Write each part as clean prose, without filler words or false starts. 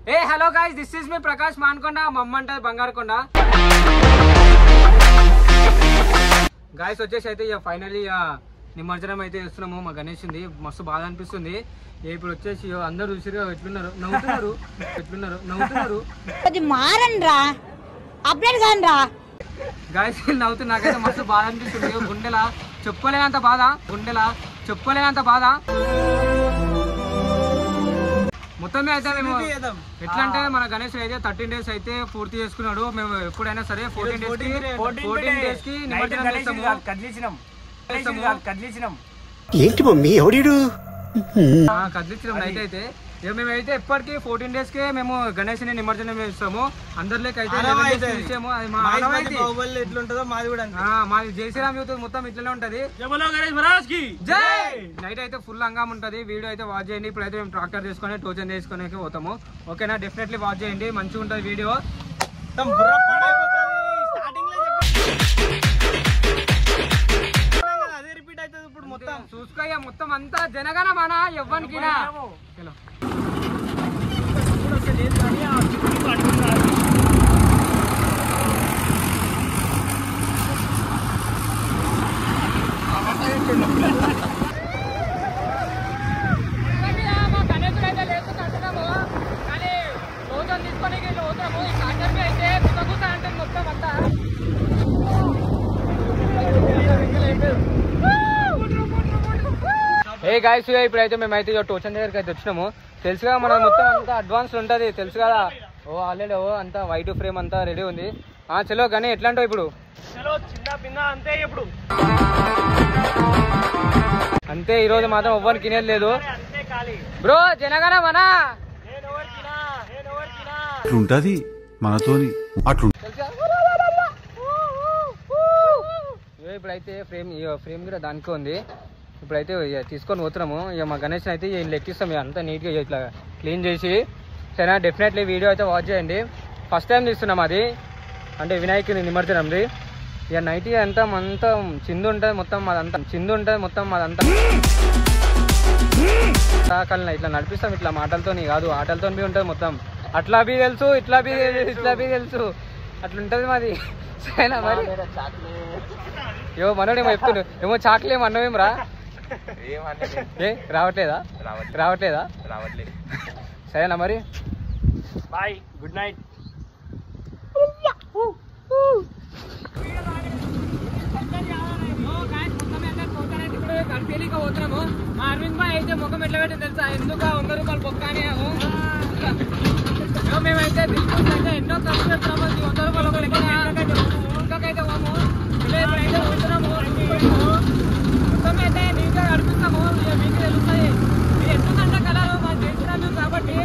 Hey, hello guys, this is me Prakash Mankonda, Mammanta Bangarkonda. Guys, వచ్చేసి అయితే finally నిమజ్జనం అయితే చేస్తున్నాము. మా గణేష్ ఉంది, మస్తు బాధ అనిపిస్తుంది. ఇప్పుడు వచ్చేసి అందరూ చూసిగా ఎట్లున్నారు, నవ్వుతున్నారు. అది మారన్రా అప్డేట్ కానరా గాయస్, నవ్వుతున్నా. నాకైతే మస్తు బాధ అనిపిస్తుంది. గుండెలా చెప్పలేనంత బాధ. మొత్తం అయితే మేము ఎట్లా అంటే మన గణేష్ అయితే 13 days అయితే పూర్తి చేసుకున్నాడు. మేము ఎప్పుడైనా సరే 14 days కి నిమజ్జనం చేస్తాము. ఏంటి మమ్మీ ఎవడు కదిలించడం నైట్ అయితే మేమైతే ఎప్పటికీ 14 days కే మేము గణేష్ ని నిమజ్జనం చేస్తాము. అందరిలోకి అయితే మాది జయశ్రీరామ్ యూత్ మొత్తం ఇట్లనే ఉంటది. నైట్ అయితే ఫుల్ హంగామా ఉంటది. వీడియో అయితే వాచ్ చేయండి. ఇప్పుడైతే మేము ట్రాక్టర్ తీసుకొని టోచన్ తీసుకొని పోతాము. ఓకేనా, డెఫినెట్లీ వాచ్ చేయండి, మంచిగా ఉంటది వీడియో. చూసుకో మొత్తం అంతా జనగణమన ఎవ్వనికి ఏ గాయస్, ఇప్పుడైతే మేమైతే టోచన్ దగ్గరికి అయితే వచ్చినాము. తెలుసుగా మనం మొత్తం అంతా అడ్వాన్స్ ఉంటది, తెలుసు కదా. ఆల్రెడీ అంతా వైట్ ఫ్రేమ్ అంతా రెడీ ఉంది. చలో కానీ ఎట్లా అంటావు ఇప్పుడు? అంతే, ఈ రోజు మాత్రం ఎవ్వరికి తినేది లేదు బ్రో. జనగణ మన అట్లుంటది మనతోని అట్లు. ఇప్పుడైతే ఫ్రేమ్ కూడా దానికే ఉంది. ఇప్పుడైతే తీసుకొని పోతున్నాము. ఇక మా గణేష్ అయితే లెక్కిస్తాం అంతా నీట్గా ఇట్లా క్లీన్ చేసి. సరేనా, డెఫినెట్లీ వీడియో అయితే వాచ్ చేయండి. ఫస్ట్ టైం తీస్తున్నాం అది, అంటే వినాయకుని నిమజ్జనంది. ఇక నైట్ అంతా చిందు ఉంటుంది మొత్తం మాదంతా కలిన ఇట్లా నడిపిస్తాం. ఇట్లా మాటలతో కాదు, ఆటలతో బి ఉంటుంది మొత్తం. అట్లా బి తెలుసు, ఇట్లా బి తెలుసు, అట్లుంటది మాది. సరేనా మరి? మనోడేమో చెప్తుండు, ఏమో చాక్లేమో అన్నవేం రా. రావట్లేదా? సరేనా మరి, బాయ్, గుడ్ నైట్. పోతున్నాము. మా అరవింద్ బాయ్ అయితే ముఖం ఎట్లా పెట్టి తెలుసా? ఎందుకు 100 రూపాయలు బొక్క అని మేమైతే తీసుకుంటే ఎన్నో ఖర్చు చేస్తున్నాము. 100 రూపాయలు ఒక ఇంకొకైతే పోము. ఇప్పుడైతే పోతున్నాము. మొత్తం అయితే నీట్గా నడిపిస్తాము. మీకు తెలుస్తాయి మీరు ఎందుకంటే కలరు మా జయశ్రీరామ్ కాబట్టి.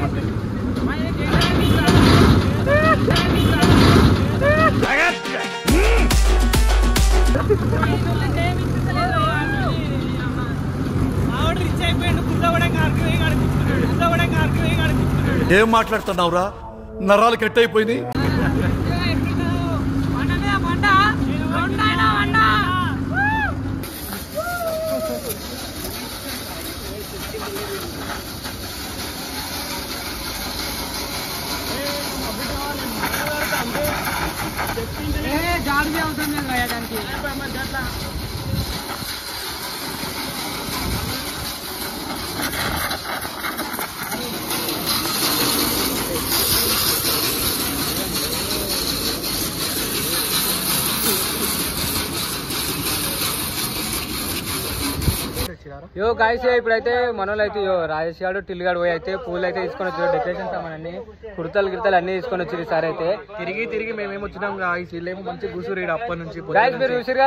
ఏం మాట్లాడుతున్నావురా? నరాలు కట్ అయిపోయింది. జాగ్రత్త అవసరం లేదు దానికి. యో గాయస్, ఇప్పుడైతే మనోళ్ళు అయితే రాజేష్ గారు టిల్గాడు పోయి అయితే పూలు అయితే తీసుకొని వచ్చారు. డెకరేషన్ సామాన్ అన్ని కుర్తలు అన్ని తీసుకొని వచ్చారు. సార్ అయితే తిరిగి మేమేమి వచ్చినాం వీళ్ళేమో మంచి కూర్చురు అప్పటి నుంచి. మీరు చూసిరుగా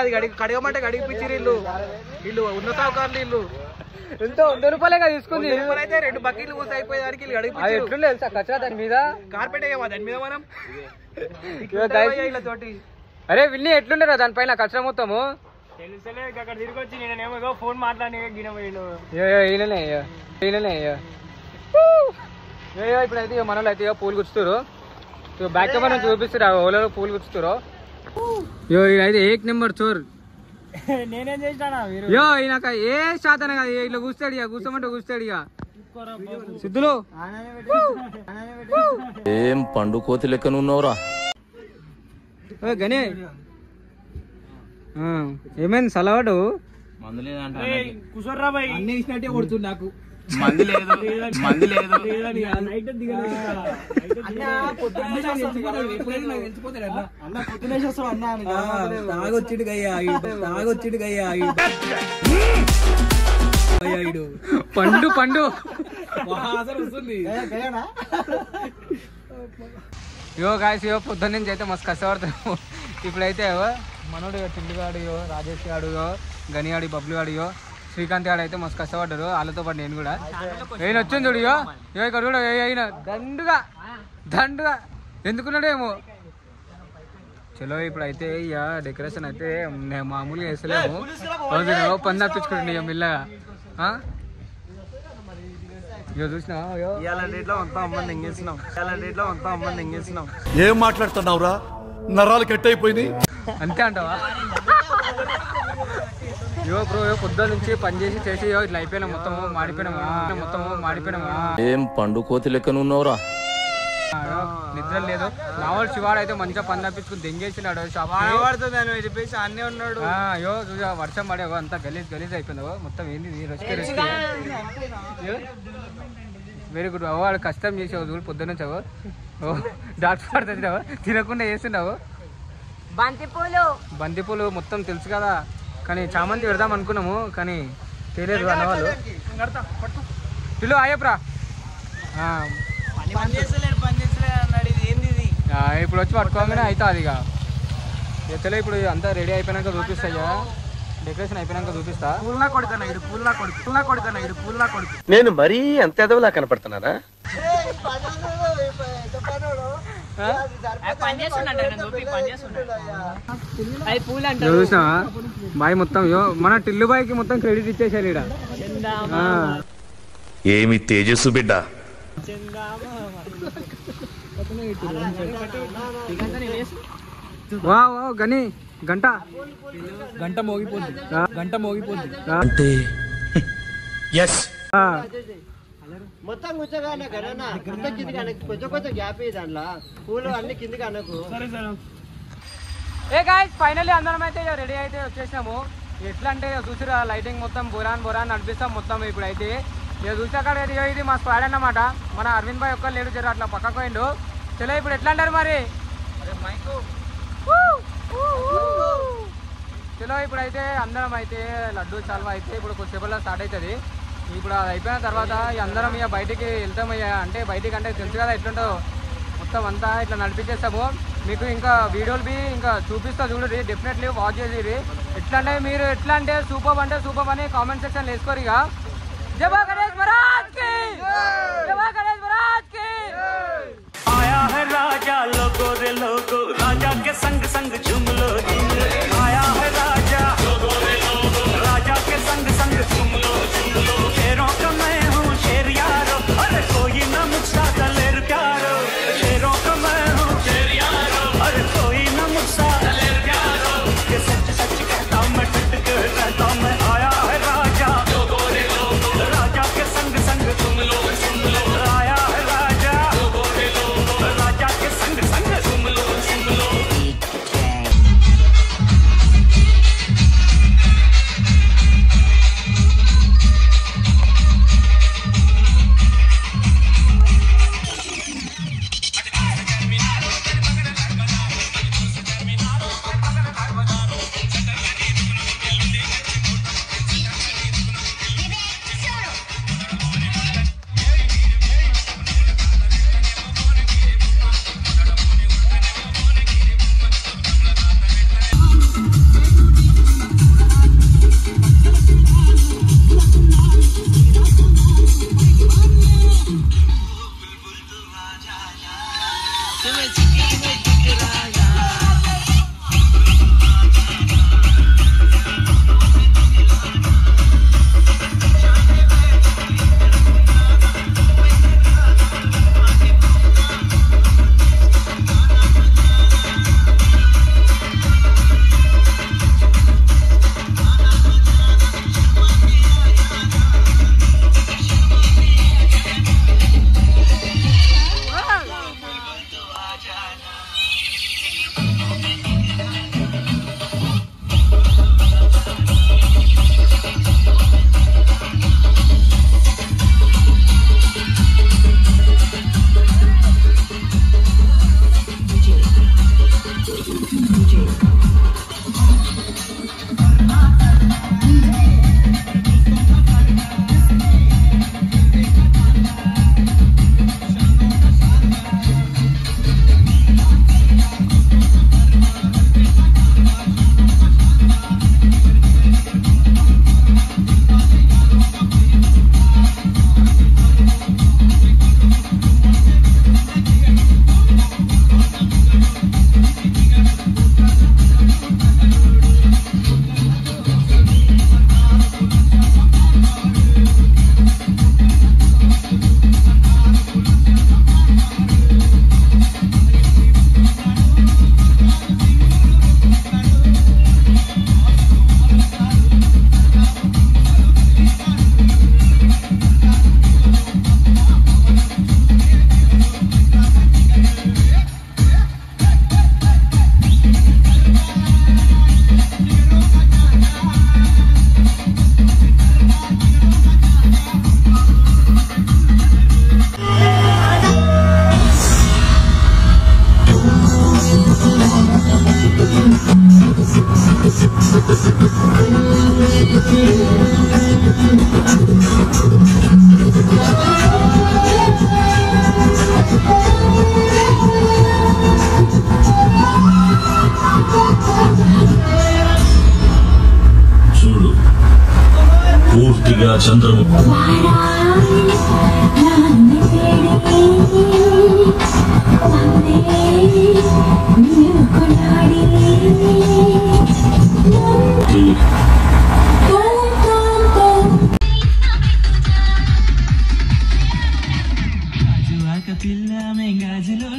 అది కడగమంటే కడిగిపించారు. వీళ్ళు ఉన్నతాకారులు, వీళ్ళు ఎంతో 100 రూపాయలే తీసుకుంది. అయితే 2 బకెట్లు కూర్చు అయిపోయేదానికి ఎట్లుండే తెలుసా కచ్చా దాని మీద కార్పెట్ అయ్యామా దాని మీద మనం. అరే విన్ని ఎట్లుండరా దానిపైన కచ్చరా మొత్తము తెలుసలే. అక్కడ తిరిగి వచ్చి నేనేమో ఫోన్ మాట్లాడి ఇప్పుడైతే మనలో అయితే పూలు గుచ్చుతారు. బ్యాక్ కెమెరా నుంచి చూపిస్తారు ఓలలో పూలు గుచ్చుతారు. ఇదైతే 1 నెంబర్ చోర్. నేనేం చేసినా ఈయనక ఏ శాతం కాదు, ఇట్లా కూర్చాడు. ఇక కూర్చోమంటే కూర్చాడు. ఇక సిద్ధులు ఏం పండు కోతి లెక్కనున్నావురా? గనే ఏమైంది సలవాడు? మందు లేదంట కుసర్రా బాయ్ అన్ని ఇచ్చినట్టే కొడుతుంది నాకు. మందు లేదు మందు లేదు తాగొచ్చిడు గయ్యా తాగొచ్చిడు గయ్యా పండు పండు వస్తుంది. యో గాయస్ యో పొద్దున్న నుంచి అయితే మస్తు కష్టపడుతున్నాము. ఇప్పుడైతే మనోడు టిల్లుగాడు రాజేష్ గాడు గనిగాడి బబ్లు గాడు శ్రీకాంత్ గాడు అయితే మస్తు కష్టపడ్డారు. వాళ్ళతో పాటు నేను కూడా నేను వచ్చింది చూడు యో ఇక్కడ కూడా అయినా దండుగా దండుగా ఎందుకున్నాడు ఏమో. చలో ఇప్పుడైతే ఇక డెకరేషన్ అయితే మామూలుగా వేస్తలేము. పని తప్పించుకుంటుండే ఇక మెల్లగా. ఇక చూసినా ఏం మాట్లాడుతున్నావురా? నరాలు కట్ అయిపోయినాయి. అంతే అంటావా? యో బ్రో పొద్దున్న నుంచి పని చేసి ఇట్లా అయిపోయినా మొత్తం మాడిపోయినామా. ఏం పండు కోతి లెక్కనున్నావురా? నిద్ర లేదు. నా వాళ్ళు శివాడు అయితే మంచిగా పని తప్పించుకుని దెంగేసినాడు షాప్ చెప్పేసి అన్నీ ఉన్నాడు. అయ్యో వర్షం పడేవో అంతా గలీజ్ అయిపోయిందో మొత్తం. ఏంది వెరీ గుడ్. వాడు కష్టం చేసావు చూడు పొద్దున్న చావు. డాక్టర్ పడుతున్నావు తినకుండా చేస్తున్నావు. బంతిపూలు మొత్తం తెలుసు కదా, కానీ చామంతి పెడదాం అనుకున్నాము కానీ తెలియదు అన్నవాళ్ళు. పిలు అయ్యప్రా ఇప్పుడు వచ్చి పట్టుకోగానే అవుతుంది ఇక ఎత్తలే. ఇప్పుడు అంతా రెడీ అయిపోయినాక చూపిస్తాయా, డెకరేషన్ అయిపోయినాక చూపిస్తా. నేను మరీ అంత ఎదవలా కనపడుతున్నారా? చూసినా బాయ్ మొత్తం మన టిల్లు బాయ్కి మొత్తం క్రెడిట్ ఇచ్చేసాడు ఈడ. ఏమి తేజస్సు బిడ్డ. వా గని గంట మోగిపోతుంది అంటే ఎస్ మొత్తం కూర్చోగానే కదా కిందికి అనకు కొంచెం గ్యాప్ దాంట్లో పూలు అన్ని కిందికి అనకు. ఏ గాయ్స్ ఫైనల్లీ అందరం అయితే రెడీ అయితే వచ్చేసినాము. ఎట్లా అంటే చూసిరా లైటింగ్ మొత్తం బొరాన్ నడిపిస్తాం మొత్తం. ఇప్పుడైతే ఇక చూసాక ఇది మా స్క్వాడ్ అన్నమాట. మన అరవింద్ భాయ్ ఒక్కరు లేడు జర అట్లా పక్కకు పోయిండు. చలో ఇప్పుడు ఎట్లా అంటారు మరి? చలో ఇప్పుడైతే అందరం అయితే లడ్డూ చాల్వా అయితే ఇప్పుడు కొద్దిసేపట్లో స్టార్ట్ అవుతుంది. ఇప్పుడు అది అయిపోయిన తర్వాత అందరం ఇక బయటికి వెళ్తాం. అంటే బయటికి అంటే తెలుసు కదా ఎట్లుంటో మొత్తం అంతా ఇట్లా నడిపించేస్తాము. మీకు ఇంకా వీడియోలు ఇంకా చూపిస్తా చూడండి, డెఫినెట్లీ వాచ్ చేసి. ఎట్లా అంటే సూపర్ అని కామెంట్ సెక్షన్ వేసుకోరు. ఇక जय गणेश महाराज की, जय गणेश महाराज की। आया है राजा लोगो रे लोगो, राजा के संग संग झूम लो। आया है राजा लोगो रे लोगो, राजा के संग संग झूम लो। शेरों का मैं हूँ शेर यारो, अरे कोई ना मुझसा दलेर प्यारो। शेरों का मैं हूँ शेर यारो, अरे कोई ना मुझसा दलेर प्यारो। ये सच सच कहता मैं डट के रहता मैं। आया है राजा लोगो रे लोगो, राजा के संग చంద్రముఖి పిల్ల మే గాజులో